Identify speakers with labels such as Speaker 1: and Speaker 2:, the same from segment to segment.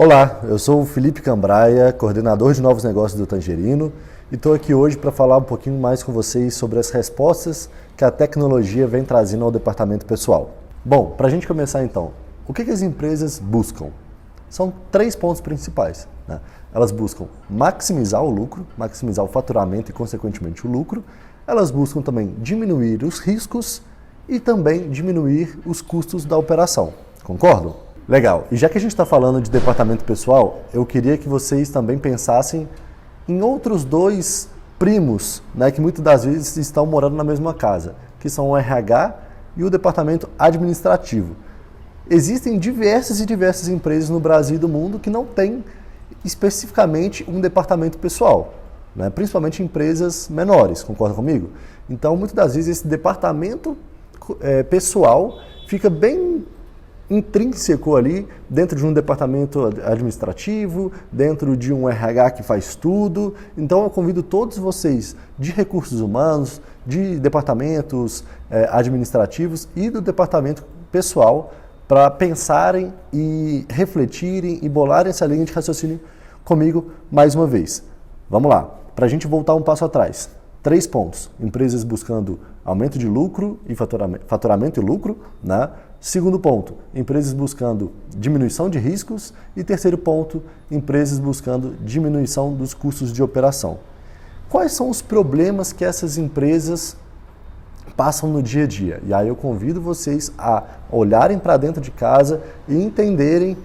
Speaker 1: Olá, eu sou o Felipe Cambraia, coordenador de novos negócios do Tangerino, e estou aqui hoje para falar um pouquinho mais com vocês sobre as respostas que a tecnologia vem trazendo ao departamento pessoal. Bom, para a gente começar então, o que as empresas buscam? São 3 pontos principais, né? Elas buscam maximizar o lucro, maximizar o faturamento e, consequentemente, o lucro. Elas buscam também diminuir os riscos e também diminuir os custos da operação. Concordam? Legal. E já que a gente está falando de departamento pessoal, eu queria que vocês também pensassem em outros 2 primos, né, que muitas das vezes estão morando na mesma casa, que são o RH e o departamento administrativo. Existem diversas empresas no Brasil e do mundo que não têm especificamente um departamento pessoal, né, principalmente empresas menores, concorda comigo? Então, muitas das vezes esse departamento pessoal fica bem intrínseco ali dentro de um departamento administrativo, dentro de um RH que faz tudo. Então eu convido todos vocês de recursos humanos, de departamentos administrativos e do departamento pessoal para pensarem e refletirem e bolarem essa linha de raciocínio comigo mais uma vez. Vamos lá, para a gente voltar um passo atrás. 3 pontos. Empresas buscando aumento de lucro e faturamento e lucro, né? Segundo ponto, empresas buscando diminuição de riscos. E terceiro ponto, empresas buscando diminuição dos custos de operação. Quais são os problemas que essas empresas passam no dia a dia? E aí eu convido vocês a olharem para dentro de casa e entenderem,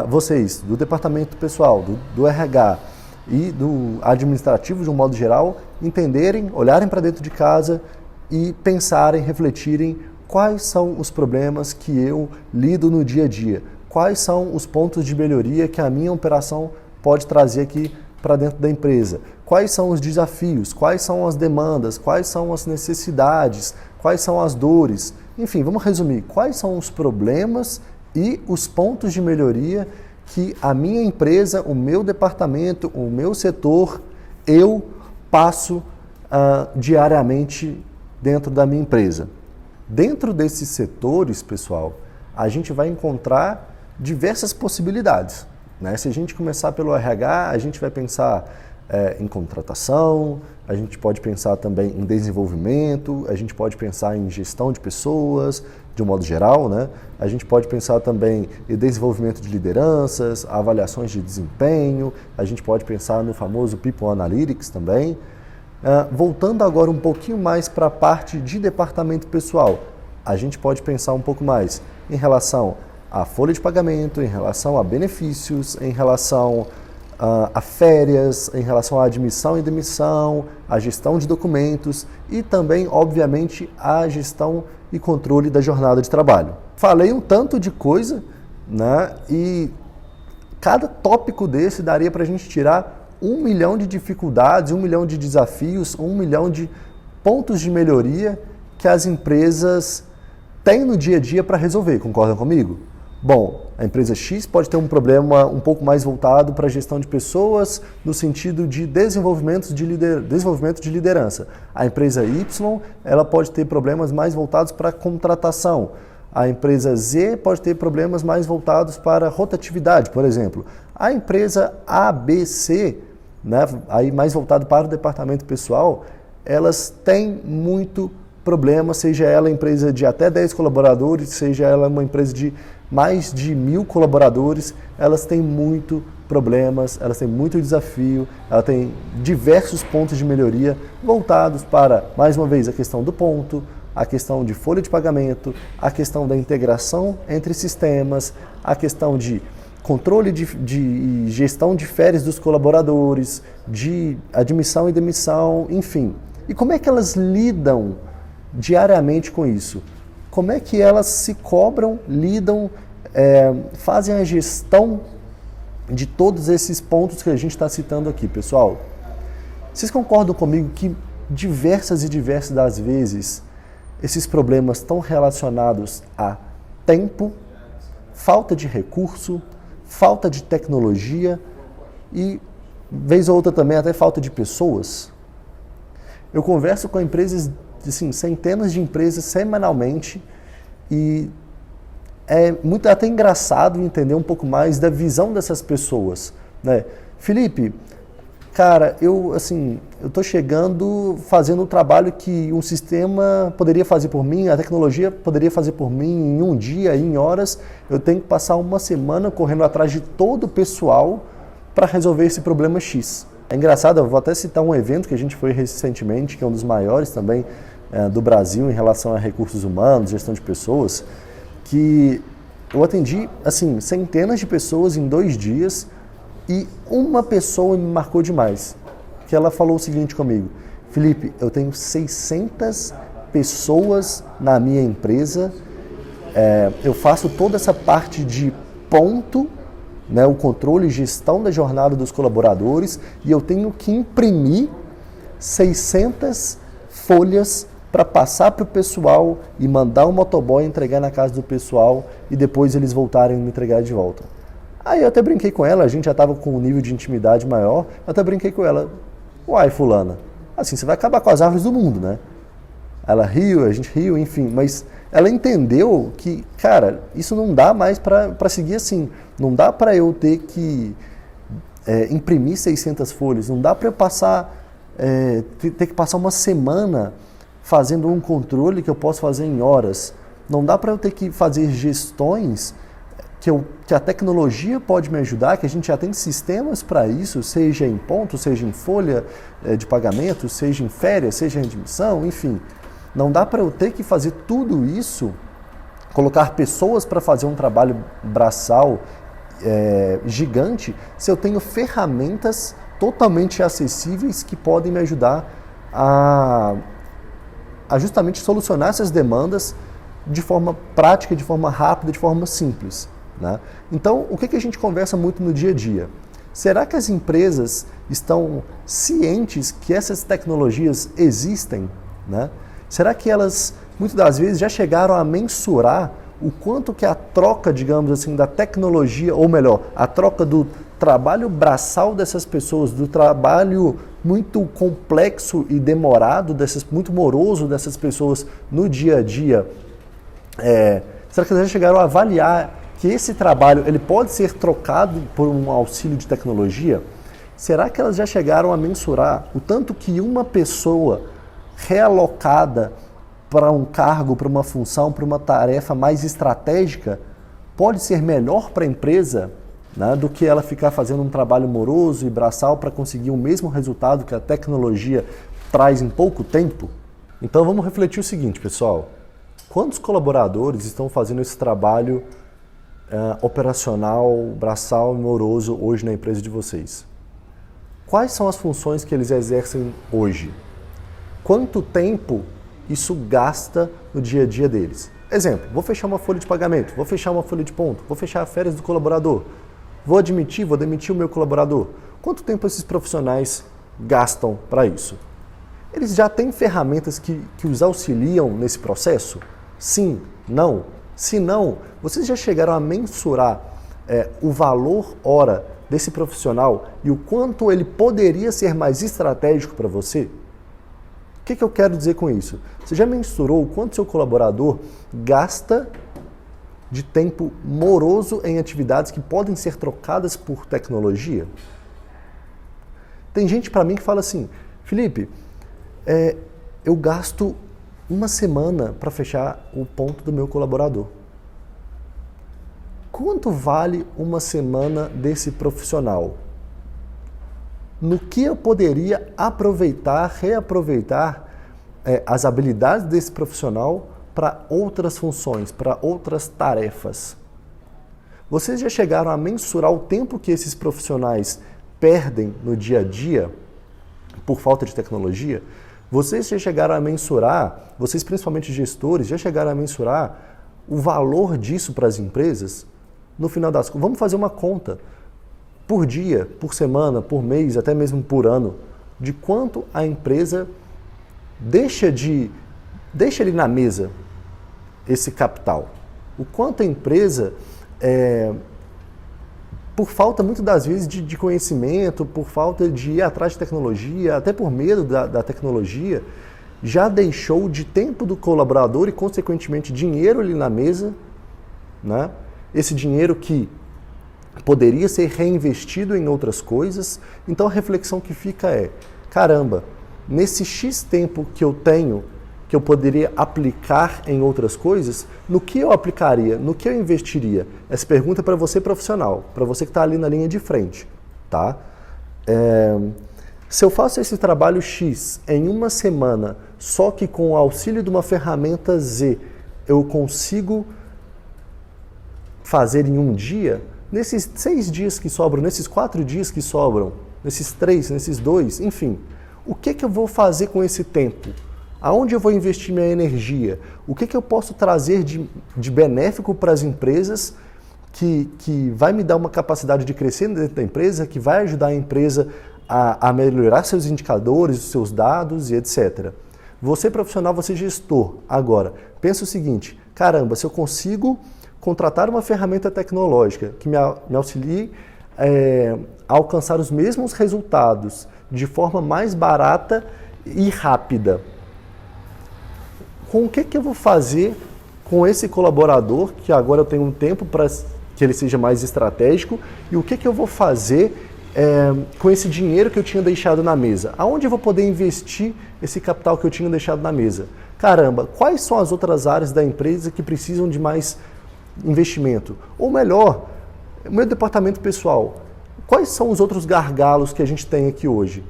Speaker 1: vocês do departamento pessoal, do RH e do administrativo de um modo geral, entenderem, olharem para dentro de casa e pensarem, refletirem quais são os problemas que eu lido no dia a dia, quais são os pontos de melhoria que a minha operação pode trazer aqui para dentro da empresa, quais são os desafios, quais são as demandas, quais são as necessidades, quais são as dores, enfim, vamos resumir, quais são os problemas e os pontos de melhoria que a minha empresa, o meu departamento, o meu setor, eu passo diariamente dentro da minha empresa. Dentro desses setores, pessoal, a gente vai encontrar diversas possibilidades, né? Se a gente começar pelo RH, a gente vai pensar em contratação, a gente pode pensar também em desenvolvimento, a gente pode pensar em gestão de pessoas, de um modo geral, né? A gente pode pensar também em desenvolvimento de lideranças, avaliações de desempenho, a gente pode pensar no famoso People Analytics também. Voltando agora um pouquinho mais para a parte de departamento pessoal, a gente pode pensar um pouco mais em relação à folha de pagamento, em relação a benefícios, em relação a férias, em relação à admissão e demissão, a gestão de documentos e também, obviamente, a gestão e controle da jornada de trabalho. Falei um tanto de coisa, né? E cada tópico desse daria para a gente tirar 1 milhão de dificuldades, 1 milhão de desafios, 1 milhão de pontos de melhoria que as empresas têm no dia a dia para resolver, concordam comigo? Bom, a empresa X pode ter um problema um pouco mais voltado para a gestão de pessoas no sentido de desenvolvimento de liderança. A empresa Y, ela pode ter problemas mais voltados para a contratação. A empresa Z pode ter problemas mais voltados para rotatividade, por exemplo. A empresa ABC, né, aí mais voltado para o departamento pessoal, elas têm muito problema, seja ela empresa de até 10 colaboradores, seja ela uma empresa de mais de 1.000 colaboradores, elas têm muito problemas, elas têm muito desafio, ela tem diversos pontos de melhoria voltados para, mais uma vez, a questão do ponto, a questão de folha de pagamento, a questão da integração entre sistemas, a questão de controle de gestão de férias dos colaboradores, de admissão e demissão, enfim. E como é que elas lidam diariamente com isso? Como é que elas se cobram, lidam, fazem a gestão de todos esses pontos que a gente está citando aqui, pessoal? Vocês concordam comigo que diversas das vezes esses problemas estão relacionados a tempo, falta de recurso, falta de tecnologia e, vez ou outra também, até falta de pessoas? Eu converso com empresas, assim, centenas de empresas semanalmente e é muito até engraçado entender um pouco mais da visão dessas pessoas, né? Felipe, cara, eu tô chegando fazendo um trabalho que um sistema poderia fazer por mim, a tecnologia poderia fazer por mim em um dia, em horas. Eu tenho que passar uma semana correndo atrás de todo o pessoal para resolver esse problema X. É engraçado, eu vou até citar um evento que a gente foi recentemente, que é um dos maiores também do Brasil em relação a recursos humanos, gestão de pessoas, que eu atendi centenas de pessoas em 2 dias e uma pessoa me marcou demais, que ela falou o seguinte comigo: Felipe, eu tenho 600 pessoas na minha empresa, eu faço toda essa parte de ponto, né, o controle e gestão da jornada dos colaboradores, e eu tenho que imprimir 600 folhas para passar para o pessoal e mandar um motoboy entregar na casa do pessoal e depois eles voltarem a me entregar de volta. Aí eu até brinquei com ela, a gente já estava com um nível de intimidade maior, eu até brinquei com ela: uai, fulana, assim, você vai acabar com as árvores do mundo, né? Ela riu, a gente riu, enfim, mas ela entendeu que, cara, isso não dá mais para seguir assim. Não dá para eu ter que imprimir 600 folhas, não dá para eu ter que passar uma semana fazendo um controle que eu posso fazer em horas. Não dá para eu ter que fazer gestões que a tecnologia pode me ajudar, que a gente já tem sistemas para isso, seja em ponto, seja em folha de pagamento, seja em férias, seja em admissão, enfim. Não dá para eu ter que fazer tudo isso, colocar pessoas para fazer um trabalho braçal gigante, se eu tenho ferramentas totalmente acessíveis que podem me ajudar a justamente solucionar essas demandas de forma prática, de forma rápida, de forma simples, né? Então, o que a gente conversa muito no dia a dia? Será que as empresas estão cientes que essas tecnologias existem, né? Será que elas, muitas das vezes, já chegaram a mensurar o quanto que a troca, digamos assim, da tecnologia, ou melhor, a troca do trabalho braçal dessas pessoas, do trabalho muito complexo e demorado, muito moroso dessas pessoas no dia a dia, será que elas já chegaram a avaliar que esse trabalho ele pode ser trocado por um auxílio de tecnologia? Será que elas já chegaram a mensurar o tanto que uma pessoa realocada para um cargo, para uma função, para uma tarefa mais estratégica, pode ser melhor para a empresa, né, do que ela ficar fazendo um trabalho moroso e braçal para conseguir o mesmo resultado que a tecnologia traz em pouco tempo? Então vamos refletir o seguinte, pessoal: quantos colaboradores estão fazendo esse trabalho operacional, braçal e moroso hoje na empresa de vocês? Quais são as funções que eles exercem hoje? Quanto tempo isso gasta no dia a dia deles? Exemplo, vou fechar uma folha de pagamento, vou fechar uma folha de ponto, vou fechar férias do colaborador, vou demitir o meu colaborador. Quanto tempo esses profissionais gastam para isso? Eles já têm ferramentas que os auxiliam nesse processo? Sim? Não? Se não, vocês já chegaram a mensurar o valor hora desse profissional e o quanto ele poderia ser mais estratégico para você? O que eu quero dizer com isso? Você já mensurou o quanto seu colaborador gasta de tempo moroso em atividades que podem ser trocadas por tecnologia? Tem gente para mim que fala assim: Felipe, eu gasto uma semana para fechar o ponto do meu colaborador. Quanto vale uma semana desse profissional? No que eu poderia reaproveitar as habilidades desse profissional para outras funções, para outras tarefas? Vocês já chegaram a mensurar o tempo que esses profissionais perdem no dia a dia por falta de tecnologia? Vocês já chegaram a mensurar, vocês principalmente gestores, já chegaram a mensurar o valor disso para as empresas? No final das contas, vamos fazer uma conta por dia, por semana, por mês, até mesmo por ano, de quanto a empresa deixa ali na mesa esse capital. O quanto a empresa, por falta muitas das vezes de conhecimento, por falta de ir atrás de tecnologia, até por medo da tecnologia, já deixou de tempo do colaborador e, consequentemente, dinheiro ali na mesa né? Esse dinheiro que poderia ser reinvestido em outras coisas. Então a reflexão que fica é, caramba, nesse X tempo que eu tenho, que eu poderia aplicar em outras coisas, no que eu aplicaria, no que eu investiria? Essa pergunta é para você profissional, para você que está ali na linha de frente, tá? Se eu faço esse trabalho X em uma semana, só que com o auxílio de uma ferramenta Z, eu consigo fazer em um dia, nesses 6 dias que sobram, nesses 4 dias que sobram, nesses 3, nesses 2, enfim, o que eu vou fazer com esse tempo? Aonde eu vou investir minha energia? O que eu posso trazer de benéfico para as empresas que vai me dar uma capacidade de crescer dentro da empresa, que vai ajudar a empresa a melhorar seus indicadores, os seus dados e etc. Você profissional, você gestor, agora, pensa o seguinte, caramba, se eu consigo contratar uma ferramenta tecnológica que me auxilie a alcançar os mesmos resultados de forma mais barata e rápida, com o que eu vou fazer com esse colaborador, que agora eu tenho um tempo para que ele seja mais estratégico, e o que eu vou fazer com esse dinheiro que eu tinha deixado na mesa? Aonde eu vou poder investir esse capital que eu tinha deixado na mesa? Caramba, quais são as outras áreas da empresa que precisam de mais investimento? Ou melhor, o meu departamento pessoal, quais são os outros gargalos que a gente tem aqui hoje?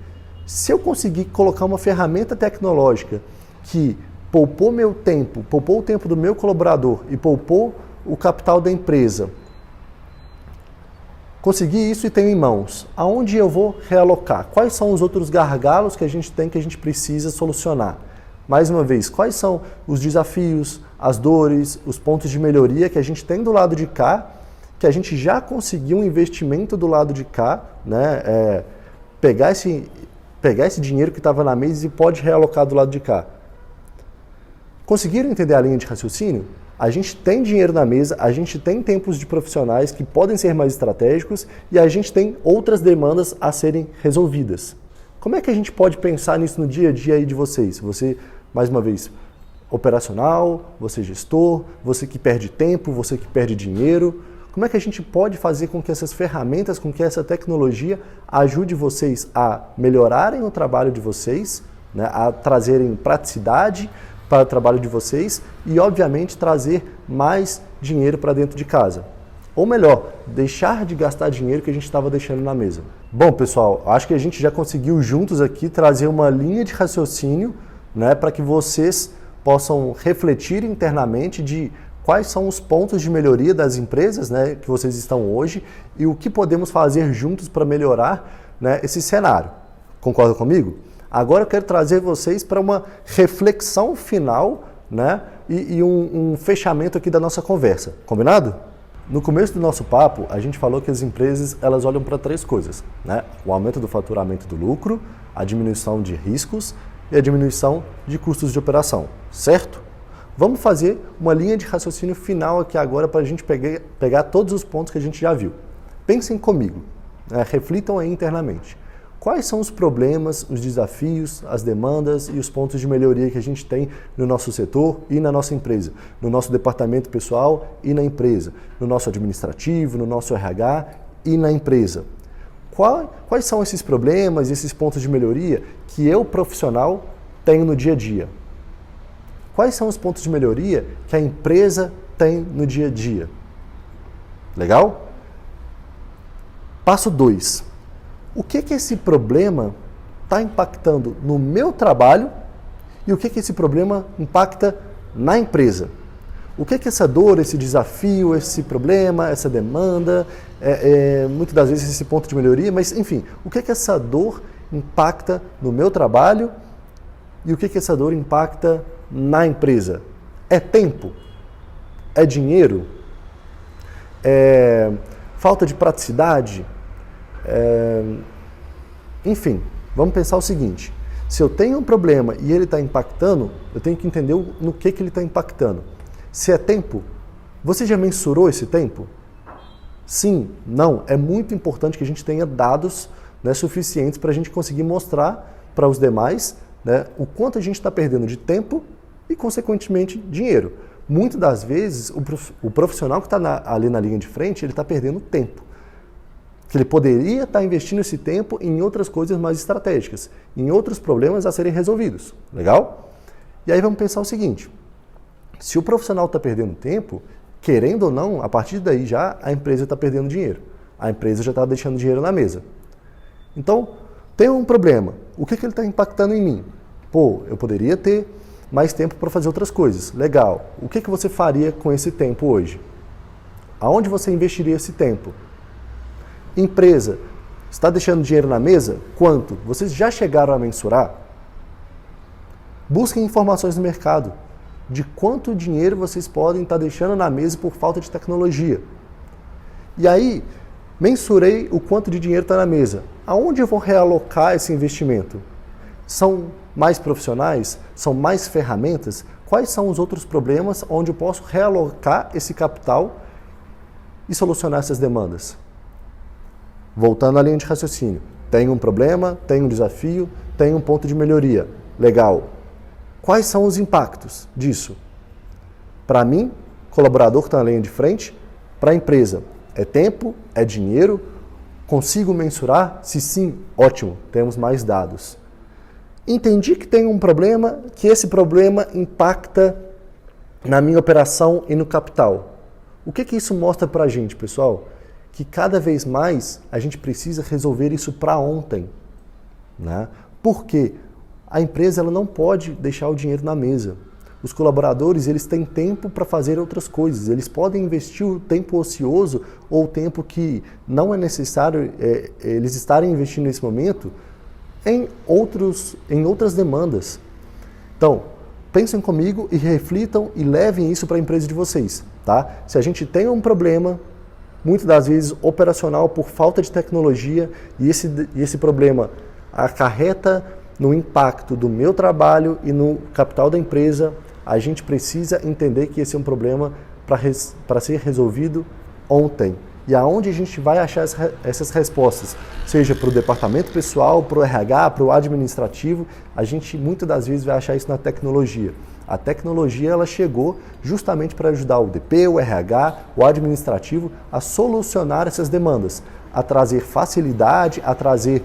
Speaker 1: Se eu conseguir colocar uma ferramenta tecnológica que poupou meu tempo, poupou o tempo do meu colaborador e poupou o capital da empresa, consegui isso e tenho em mãos, aonde eu vou realocar? Quais são os outros gargalos que a gente tem que a gente precisa solucionar? Mais uma vez, quais são os desafios, as dores, os pontos de melhoria que a gente tem do lado de cá, que a gente já conseguiu um investimento do lado de cá, né? Pegar esse dinheiro que estava na mesa e pode realocar do lado de cá. Conseguiram entender a linha de raciocínio? A gente tem dinheiro na mesa, a gente tem tempos de profissionais que podem ser mais estratégicos e a gente tem outras demandas a serem resolvidas. Como é que a gente pode pensar nisso no dia a dia aí de vocês? Você, mais uma vez, operacional, você gestor, você que perde tempo, você que perde dinheiro. Como é que a gente pode fazer com que essas ferramentas, com que essa tecnologia ajude vocês a melhorarem o trabalho de vocês, né, a trazerem praticidade para o trabalho de vocês e, obviamente, trazer mais dinheiro para dentro de casa? Ou melhor, deixar de gastar dinheiro que a gente estava deixando na mesa. Bom, pessoal, acho que a gente já conseguiu juntos aqui trazer uma linha de raciocínio, né, para que vocês possam refletir internamente de quais são os pontos de melhoria das empresas, né, que vocês estão hoje e o que podemos fazer juntos para melhorar, né, esse cenário. Concorda comigo? Agora eu quero trazer vocês para uma reflexão final, né, e um fechamento aqui da nossa conversa. Combinado? No começo do nosso papo, a gente falou que as empresas elas olham para 3 coisas, né? O aumento do faturamento do lucro, a diminuição de riscos e a diminuição de custos de operação, certo? Vamos fazer uma linha de raciocínio final aqui agora para a gente pegar todos os pontos que a gente já viu. Pensem comigo, né? Reflitam aí internamente. Quais são os problemas, os desafios, as demandas e os pontos de melhoria que a gente tem no nosso setor e na nossa empresa, no nosso departamento pessoal e na empresa, no nosso administrativo, no nosso RH e na empresa? Quais são esses problemas e esses pontos de melhoria que eu, profissional, tenho no dia a dia? Quais são os pontos de melhoria que a empresa tem no dia a dia? Legal? Passo 2. O que esse problema está impactando no meu trabalho e o que esse problema impacta na empresa? O que essa dor, esse desafio, esse problema, essa demanda, muitas das vezes esse ponto de melhoria, mas enfim, o que essa dor impacta no meu trabalho e o que essa dor impacta na empresa? É tempo? É dinheiro? É falta de praticidade? Enfim, vamos pensar o seguinte, se eu tenho um problema e ele está impactando, eu tenho que entender no que ele está impactando. Se é tempo, você já mensurou esse tempo? Sim, não, é muito importante que a gente tenha dados, né, suficientes para a gente conseguir mostrar para os demais, né, o quanto a gente está perdendo de tempo e, consequentemente, dinheiro. muitas das vezes o profissional que está ali na linha de frente, ele está perdendo tempo. Que ele poderia estar investindo esse tempo em outras coisas mais estratégicas, em outros problemas a serem resolvidos. Legal? E aí vamos pensar o seguinte, se o profissional está perdendo tempo, querendo ou não, a partir daí já a empresa está perdendo dinheiro. A empresa já está deixando dinheiro na mesa. Então, tem um problema. O que ele está impactando em mim? Pô, eu poderia ter mais tempo para fazer outras coisas. Legal. O que você faria com esse tempo hoje? Aonde você investiria esse tempo? Empresa, está deixando dinheiro na mesa? Quanto? Vocês já chegaram a mensurar? Busquem informações no mercado de quanto dinheiro vocês podem estar deixando na mesa por falta de tecnologia. E aí, mensurei o quanto de dinheiro está na mesa. Aonde eu vou realocar esse investimento? São mais profissionais? São mais ferramentas? Quais são os outros problemas onde eu posso realocar esse capital e solucionar essas demandas? Voltando à linha de raciocínio. Tem um problema, tem um desafio, tem um ponto de melhoria. Legal. Quais são os impactos disso? Para mim, colaborador que está na linha de frente, para a empresa, é tempo, é dinheiro, consigo mensurar? Se sim, ótimo, temos mais dados. Entendi que tem um problema, que esse problema impacta na minha operação e no capital. O que isso mostra para a gente, pessoal? Que cada vez mais a gente precisa resolver isso para ontem. Né? Por quê? A empresa ela não pode deixar o dinheiro na mesa. Os colaboradores eles têm tempo para fazer outras coisas. Eles podem investir o tempo ocioso ou o tempo que não é necessário eles estarem investindo nesse momento em outras demandas. Então, pensem comigo e reflitam e levem isso para a empresa de vocês. Tá? Se a gente tem um problema, muitas das vezes operacional por falta de tecnologia e esse problema acarreta no impacto do meu trabalho e no capital da empresa, a gente precisa entender que esse é um problema para ser resolvido ontem. E aonde a gente vai achar essas respostas? Seja para o departamento pessoal, para o RH, para o administrativo, a gente muitas das vezes vai achar isso na tecnologia. A tecnologia ela chegou justamente para ajudar o DP, o RH, o administrativo a solucionar essas demandas, a trazer facilidade, a trazer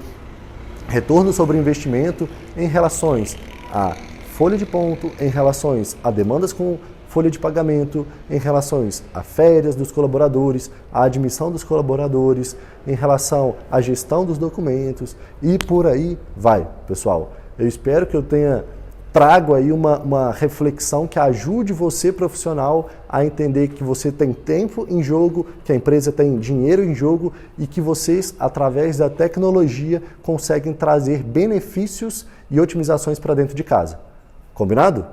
Speaker 1: retorno sobre investimento em relações a folha de ponto, em relações a demandas com folha de pagamento, em relações a férias dos colaboradores, a admissão dos colaboradores, em relação à gestão dos documentos e por aí vai, pessoal. Eu espero que eu tenha trago aí uma reflexão que ajude você, profissional, a entender que você tem tempo em jogo, que a empresa tem dinheiro em jogo e que vocês, através da tecnologia, conseguem trazer benefícios e otimizações para dentro de casa. Combinado?